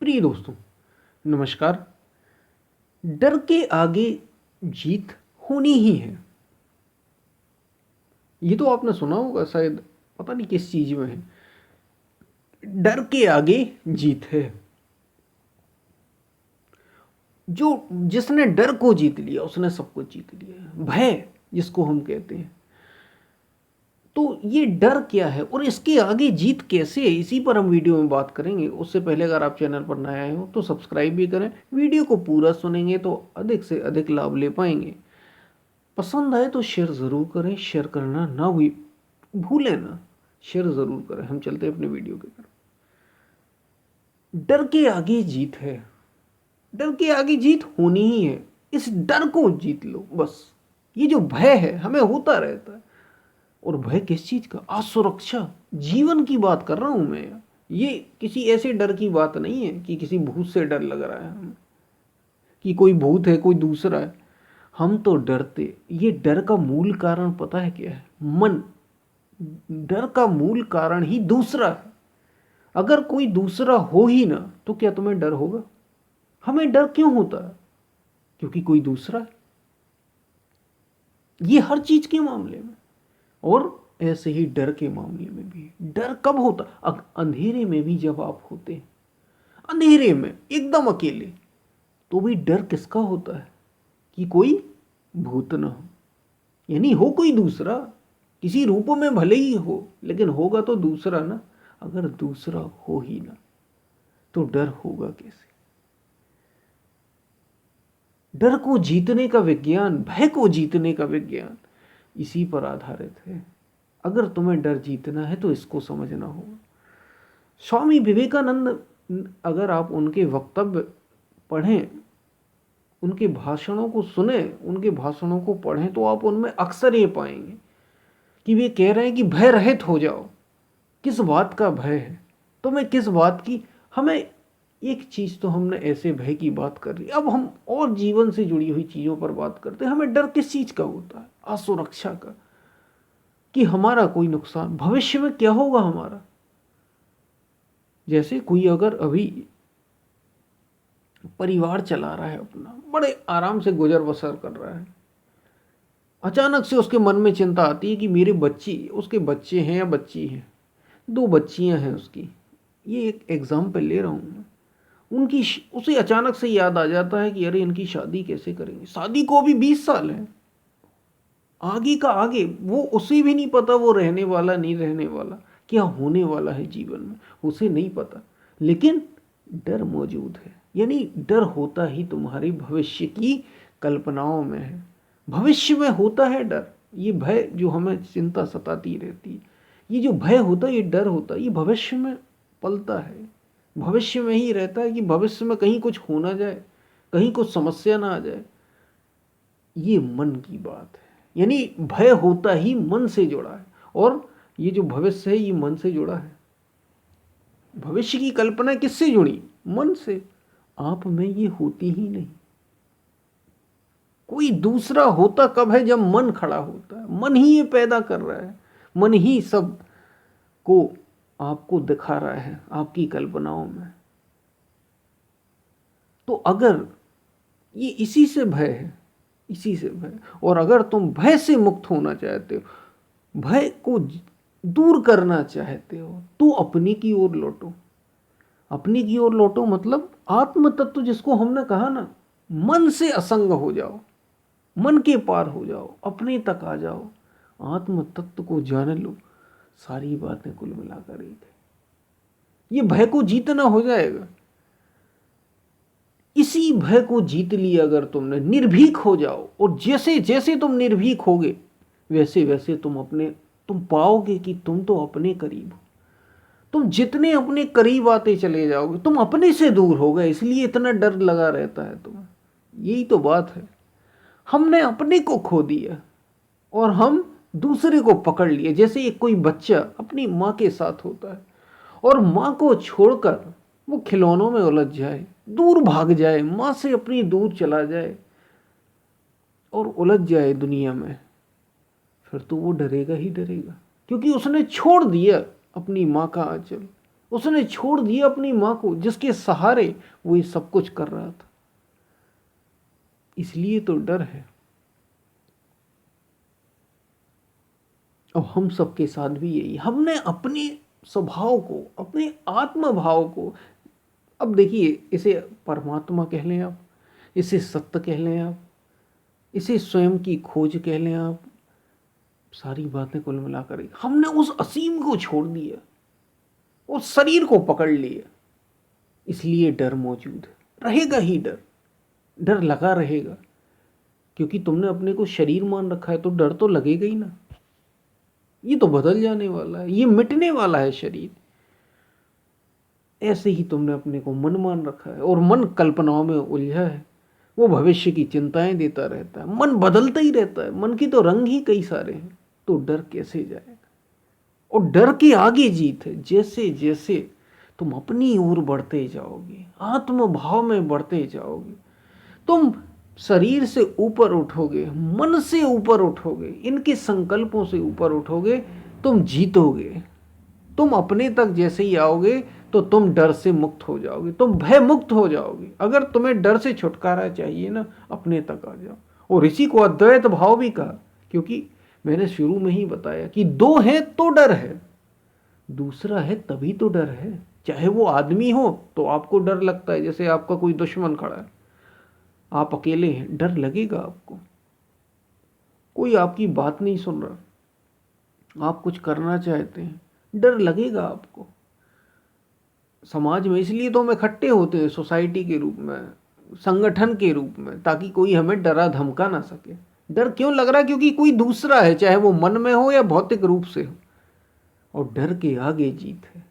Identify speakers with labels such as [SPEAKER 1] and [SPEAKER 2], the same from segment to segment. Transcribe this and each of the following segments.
[SPEAKER 1] प्रिय दोस्तों, नमस्कार। डर के आगे जीत होनी ही है। ये तो आपने सुना होगा शायद, पता नहीं किस चीज में है। डर के आगे जीत है। जो जिसने डर को जीत लिया उसने सब कुछ जीत लिया है। भय जिसको हम कहते हैं, तो ये डर क्या है और इसके आगे जीत कैसे है, इसी पर हम वीडियो में बात करेंगे। उससे पहले अगर आप चैनल पर नए आए हो तो सब्सक्राइब भी करें। वीडियो को पूरा सुनेंगे तो अधिक से अधिक लाभ ले पाएंगे। पसंद आए तो शेयर ज़रूर करें, शेयर करना ना भी भूलें ना, शेयर ज़रूर करें। हम चलते हैं अपने वीडियो की तरफ। डर के आगे जीत है। डर के आगे जीत होनी ही है। इस डर को जीत लो बस। ये जो भय है हमें होता रहता है। और भय किस चीज़ का? असुरक्षा, जीवन की बात कर रहा हूं मैं। ये किसी ऐसे डर की बात नहीं है कि किसी भूत से डर लग रहा है हमें, कि कोई भूत है कोई दूसरा है। हम तो डरते, ये डर का मूल कारण पता है क्या है? मन। डर का मूल कारण ही दूसरा है। अगर कोई दूसरा हो ही ना तो क्या तुम्हें डर होगा? हमें डर क्यों होता है? क्योंकि कोई दूसरा है। ये हर चीज के मामले में, और ऐसे ही डर के मामले में भी। डर कब होता? अंधेरे में भी जब आप होते हैं, अंधेरे में एकदम अकेले, तो भी डर किसका होता है? कि कोई भूत ना हो, यानी हो कोई दूसरा। किसी रूप में भले ही हो, लेकिन होगा तो दूसरा ना। अगर दूसरा हो ही ना तो डर होगा कैसे? डर को जीतने का विज्ञान, भय को जीतने का विज्ञान इसी पर आधारित है। अगर तुम्हें डर जीतना है तो इसको समझना होगा। स्वामी विवेकानंद, अगर आप उनके वक्तव्य पढ़ें, उनके भाषणों को सुने, उनके भाषणों को पढ़ें, तो आप उनमें अक्सर ये पाएंगे कि वे कह रहे हैं कि भय रहित हो जाओ। किस बात का भय है तुम्हें? किस बात की? हमें एक चीज तो हमने ऐसे भय की बात कर ली, अब हम और जीवन से जुड़ी हुई चीजों पर बात करते हैं। हमें डर किस चीज का होता है? असुरक्षा का, कि हमारा कोई नुकसान, भविष्य में क्या होगा हमारा। जैसे कोई अगर अभी परिवार चला रहा है अपना, बड़े आराम से गुजर बसर कर रहा है, अचानक से उसके मन में चिंता आती है कि मेरे बच्ची, उसके बच्चे हैं या बच्ची हैं, दो बच्चियां हैं उसकी, ये एक एग्जाम्पल ले रहा हूं मैं। उनकी उसे अचानक से याद आ जाता है कि अरे इनकी शादी कैसे करेंगे। शादी को अभी 20 साल है, आगे का आगे, वो उसे भी नहीं पता वो रहने वाला नहीं रहने वाला, क्या होने वाला है जीवन में उसे नहीं पता। लेकिन डर मौजूद है। यानी डर होता ही तुम्हारी भविष्य की कल्पनाओं में है। भविष्य में होता है डर। ये भय जो हमें चिंता सताती रहती है, ये जो भय होता है, ये डर होता है, ये भविष्य में पलता है। भविष्य में ही रहता है कि भविष्य में कहीं कुछ हो ना जाए, कहीं कुछ समस्या ना आ जाए। ये मन की बात है। यानी भय होता ही मन से जुड़ा है, और ये जो भविष्य है ये मन से जुड़ा है। भविष्य की कल्पना किससे जुड़ी? मन से। आप में ये होती ही नहीं। कोई दूसरा होता कब है? जब मन खड़ा होता है। मन ही ये पैदा कर रहा है, मन ही सब को आपको दिखा रहा है आपकी कल्पनाओं में। तो अगर ये इसी से भय है, इसी से भय, और अगर तुम भय से मुक्त होना चाहते हो, भय को दूर करना चाहते हो, तो अपनी की ओर लौटो। अपनी की ओर लौटो मतलब आत्म तत्व, जिसको हमने कहा ना, मन से असंग हो जाओ, मन के पार हो जाओ, अपने तक आ जाओ, आत्म तत्व को जान लो। सारी बातें कुल मिलाकर एक है। ये भय को जीतना हो जाएगा। इसी भय को जीत लिया अगर तुमने, निर्भीक हो जाओ। और जैसे जैसे तुम निर्भीक होगे, वैसे वैसे तुम पाओगे कि तुम तो अपने करीब हो। तुम जितने अपने करीब आते चले जाओगे, तुम अपने से दूर हो गए, इसलिए इतना डर लगा रहता है तुम्हें। यही तो बात है। हमने अपने को खो दिया और हम दूसरे को पकड़ लिए। जैसे एक कोई बच्चा अपनी माँ के साथ होता है, और माँ को छोड़कर वो खिलौनों में उलझ जाए, दूर भाग जाए, माँ से अपनी दूर चला जाए और उलझ जाए दुनिया में, फिर तो वो डरेगा ही डरेगा, क्योंकि उसने छोड़ दिया अपनी माँ का आंचल। उसने छोड़ दिया अपनी माँ को जिसके सहारे वो ये सब कुछ कर रहा था। इसलिए तो डर है। अब हम सबके साथ भी यही, हमने अपने स्वभाव को, अपने आत्म भाव को, अब देखिए इसे परमात्मा कह लें आप, इसे सत्य कह लें आप, इसे स्वयं की खोज कह लें आप, सारी बातें कुल मिलाकर हमने उस असीम को छोड़ दिया, उस शरीर को पकड़ लिया। इसलिए डर मौजूद है, रहेगा ही डर, डर लगा रहेगा, क्योंकि तुमने अपने को शरीर मान रखा है तो डर तो लगेगा ही ना। ये तो बदल जाने वाला है, ये मिटने वाला है शरीर। ऐसे ही तुमने अपने को मन मान रखा है और मन कल्पनाओं में उलझा है, वो भविष्य की चिंताएं देता रहता है, मन बदलता ही रहता है, मन की तो रंग ही कई सारे हैं, तो डर कैसे जाएगा। और डर के आगे जीत है। जैसे जैसे तुम अपनी ओर बढ़ते जाओगे, आत्म भाव में बढ़ते जाओगे, तुम शरीर से ऊपर उठोगे, मन से ऊपर उठोगे, इनके संकल्पों से ऊपर उठोगे, तुम जीतोगे। तुम अपने तक जैसे ही आओगे तो तुम डर से मुक्त हो जाओगे, तुम भय मुक्त हो जाओगे। अगर तुम्हें डर से छुटकारा चाहिए ना, अपने तक आ जाओ। और इसी को अद्वैत भाव भी कहा, क्योंकि मैंने शुरू में ही बताया कि दो है तो डर है, दूसरा है तभी तो डर है। चाहे वो आदमी हो तो आपको डर लगता है, जैसे आपका कोई दुश्मन खड़ा है, आप अकेले हैं, डर लगेगा आपको। कोई आपकी बात नहीं सुन रहा, आप कुछ करना चाहते हैं, डर लगेगा आपको। समाज में इसलिए तो हम इकट्ठे होते हैं, सोसाइटी के रूप में, संगठन के रूप में, ताकि कोई हमें डरा धमका ना सके। डर क्यों लग रहा है? क्योंकि कोई दूसरा है, चाहे वो मन में हो या भौतिक रूप से हो, और डर के आगे जीत है।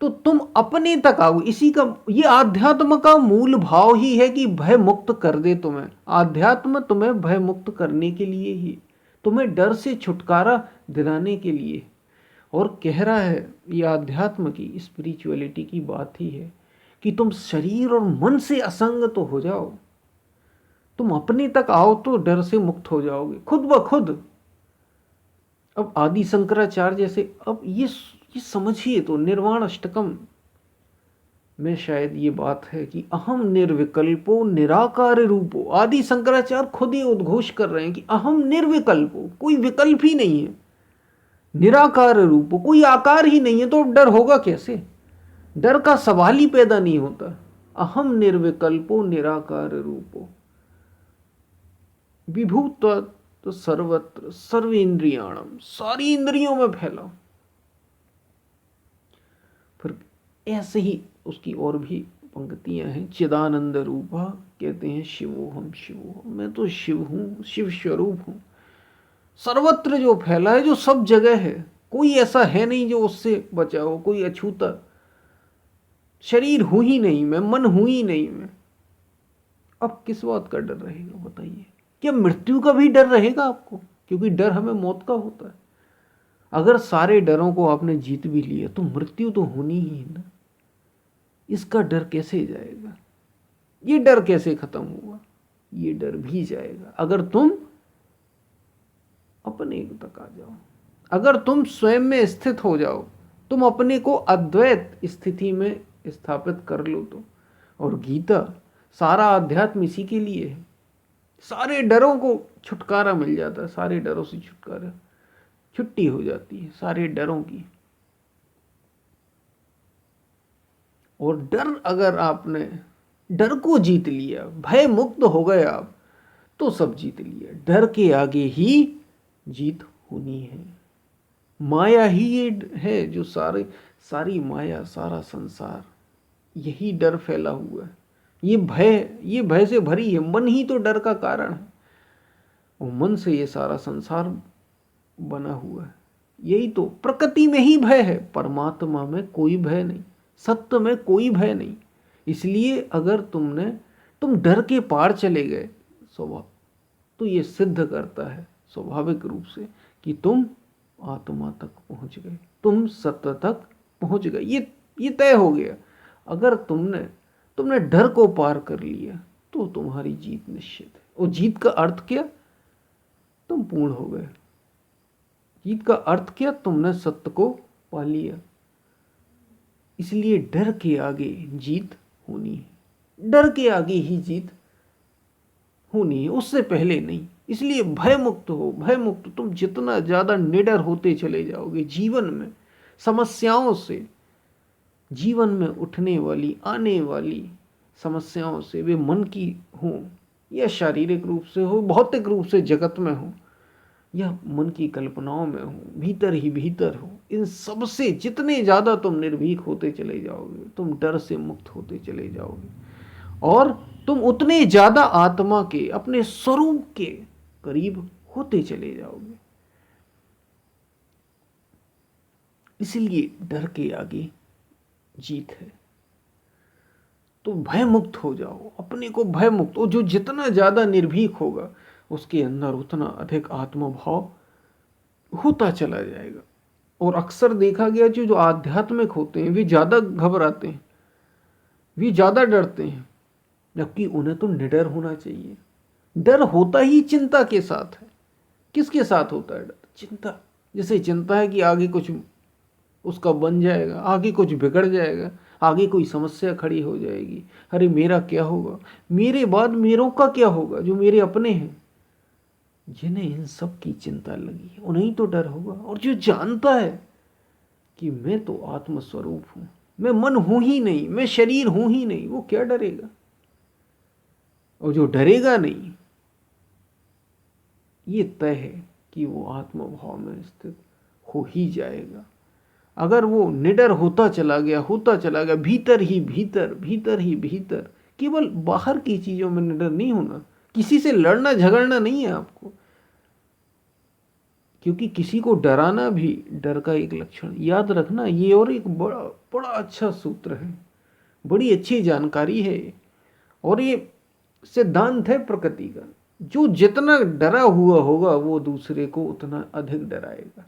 [SPEAKER 1] तो तुम अपने तक आओ। इसी का, ये आध्यात्म का मूल भाव ही है कि भय मुक्त कर दे तुम्हें। आध्यात्म तुम्हें भय मुक्त करने के लिए ही, तुम्हें डर से छुटकारा दिलाने के लिए। और कह रहा है, ये आध्यात्म की, स्पिरिचुअलिटी की बात ही है कि तुम शरीर और मन से असंग तो हो जाओ, तुम अपने तक आओ तो डर से मुक्त हो जाओगे खुद ब खुद। अब आदि शंकराचार्य जैसे, अब ये समझिए तो निर्वाण अष्टकम में शायद ये बात है कि अहम निर्विकल्पो निराकार रूपो। आदि शंकराचार्य खुद ये उद्घोष कर रहे हैं कि अहम निर्विकल्पो, कोई विकल्प ही नहीं है, निराकार रूपो, कोई आकार ही नहीं है, तो डर होगा कैसे? डर का सवाल ही पैदा नहीं होता। अहम निर्विकल्पो निराकार रूपो विभूत तो सर्वत्र सर्वेन्द्रियाणम, सारी इंद्रियों में फैला। फिर ऐसे ही उसकी और भी पंक्तियां हैं। चिदानंद रूपा, कहते हैं शिवोहम शिवोहम, मैं तो शिव हूं, शिव स्वरूप हूं। सर्वत्र जो फैला है, जो सब जगह है, कोई ऐसा है नहीं जो उससे बचा हो, कोई अछूता। शरीर हूं ही नहीं मैं, मन हूं ही नहीं मैं। अब किस बात का डर रहेगा बताइए? क्या मृत्यु का भी डर रहेगा आपको? क्योंकि डर हमें मौत का होता है। अगर सारे डरों को आपने जीत भी लिया तो मृत्यु तो होनी ही है ना। इसका डर कैसे जाएगा? ये डर कैसे खत्म होगा? ये डर भी जाएगा अगर तुम अपने तक आ जाओ, अगर तुम स्वयं में स्थित हो जाओ, तुम अपने को अद्वैत स्थिति में स्थापित कर लो तो। और गीता, सारा अध्यात्म इसी के लिए है। सारे डरों को छुटकारा मिल जाता है, सारे डरों से छुटकारा, छुट्टी हो जाती है सारे डरों की। और डर, अगर आपने डर को जीत लिया, भय मुक्त हो गए आप, तो सब जीत लिया। डर के आगे ही जीत होनी है। माया ही ये है जो सारी माया, सारा संसार, यही डर फैला हुआ है। ये भय से भरी है। मन ही तो डर का कारण है, और मन से ये सारा संसार बना हुआ है। यही तो, प्रकृति में ही भय है, परमात्मा में कोई भय नहीं, सत्य में कोई भय नहीं। इसलिए अगर तुम डर के पार चले गए स्वभाव, तो ये सिद्ध करता है स्वाभाविक रूप से कि तुम आत्मा तक पहुंच गए, तुम सत्य तक पहुंच गए। ये तय हो गया। अगर तुमने डर को पार कर लिया तो तुम्हारी जीत निश्चित है। और जीत का अर्थ क्या? तुम पूर्ण हो गए। जीत का अर्थ क्या? तुमने सत्य को पा लिया। इसलिए डर के आगे जीत होनी है, डर के आगे ही जीत होनी है, उससे पहले नहीं। इसलिए भय मुक्त हो, भय मुक्त। तुम जितना ज्यादा निडर होते चले जाओगे जीवन में, समस्याओं से, जीवन में उठने वाली आने वाली समस्याओं से, वे मन की हो या शारीरिक रूप से हो, भौतिक रूप से जगत में हो, या मन की कल्पनाओं में हो, भीतर ही भीतर हो, इन सब से जितने ज्यादा तुम निर्भीक होते चले जाओगे, तुम डर से मुक्त होते चले जाओगे, और तुम उतने ज्यादा आत्मा के, अपने स्वरूप के करीब होते चले जाओगे। इसलिए डर के आगे जीत है। तो भय मुक्त हो जाओ, अपने को भय मुक्त। और जो जितना ज्यादा निर्भीक होगा उसके अंदर उतना अधिक आत्मभाव होता चला जाएगा। और अक्सर देखा गया जो आध्यात्मिक होते हैं वे ज्यादा घबराते हैं, वे ज्यादा डरते हैं, जबकि उन्हें तो निडर होना चाहिए। डर होता ही चिंता के साथ है। किसके साथ होता है डर? चिंता। जैसे चिंता है कि आगे कुछ उसका बन जाएगा, आगे कुछ बिगड़ जाएगा, आगे कोई समस्या खड़ी हो जाएगी, अरे मेरा क्या होगा, मेरे बाद मेरों का क्या होगा, जो मेरे अपने हैं। जिन्हें इन सब की चिंता लगी है उन्हें तो डर होगा। और जो जानता है कि मैं तो आत्मस्वरूप हूं, मैं मन हूं ही नहीं, मैं शरीर हूं ही नहीं, वो क्या डरेगा। और जो डरेगा नहीं, ये तय है कि वो आत्मभाव में स्थित हो ही जाएगा। अगर वो निडर होता चला गया, होता चला गया, भीतर ही भीतर, भीतर ही भीतर, केवल बाहर की चीजों में निडर नहीं होना, किसी से लड़ना झगड़ना नहीं है आपको, क्योंकि किसी को डराना भी डर का एक लक्षण। याद रखना, ये और एक बड़ा बड़ा अच्छा सूत्र है, बड़ी अच्छी जानकारी है, और ये सिद्धांत है प्रकृति का। जो जितना डरा हुआ होगा वो दूसरे को उतना अधिक डराएगा।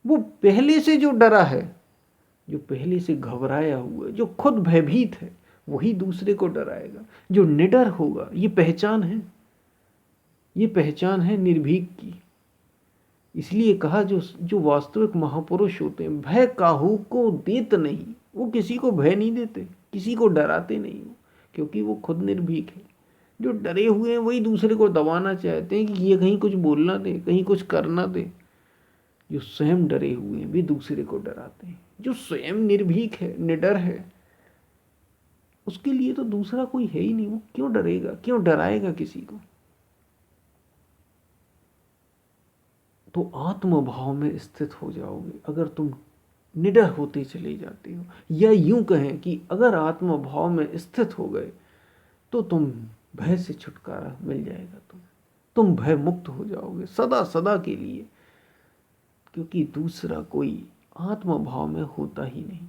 [SPEAKER 1] वो पहले से जो डरा है, जो पहले से घबराया हुआ है, जो खुद भयभीत है, वही दूसरे को डराएगा। जो निडर होगा, ये पहचान है, ये पहचान है निर्भीक की। इसलिए कहा जो जो वास्तविक महापुरुष होते हैं, भय काहू को देत नहीं। वो किसी को भय नहीं देते, किसी को डराते नहीं, क्योंकि वो खुद निर्भीक है। जो डरे हुए हैं वही दूसरे को दबाना चाहते हैं कि ये कहीं कुछ बोलना दे, कहीं कुछ करना दे। जो स्वयं डरे हुए हैं वे दूसरे को डराते हैं। जो स्वयं निर्भीक है, निडर है, उसके लिए तो दूसरा कोई है ही नहीं। वो क्यों डरेगा, क्यों डराएगा किसी को। तो आत्मभाव में स्थित हो जाओगे अगर तुम निडर होते चले जाते हो, या यूं कहें कि अगर आत्मभाव में स्थित हो गए तो तुम भय से छुटकारा मिल जाएगा। तुम भय मुक्त हो जाओगे सदा सदा के लिए, क्योंकि दूसरा कोई आत्मभाव में होता ही नहीं।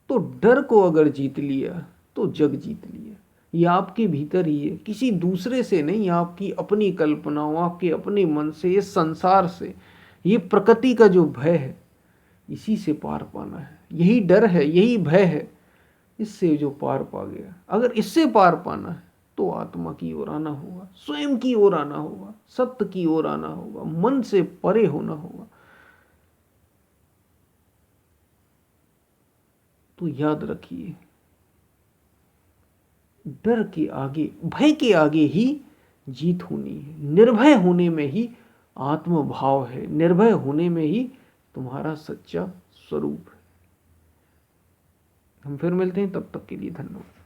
[SPEAKER 1] तो डर को अगर जीत लिया तो जग जीत लिया। ये आपके भीतर ही है, किसी दूसरे से नहीं, आपकी अपनी कल्पनाओं, आपके अपने मन से, इस संसार से, ये प्रकृति का जो भय है, इसी से पार पाना है। यही डर है, यही भय है, इससे जो पार पा गया, अगर इससे पार पाना है तो आत्मा की ओर आना होगा, स्वयं की ओर आना होगा, सत्य की ओर आना होगा, मन से परे होना होगा। तो याद रखिए, डर के आगे, भय के आगे ही जीत होनी है। निर्भय होने में ही आत्मभाव है, निर्भय होने में ही तुम्हारा सच्चा स्वरूप है। हम फिर मिलते हैं, तब तक के लिए धन्यवाद।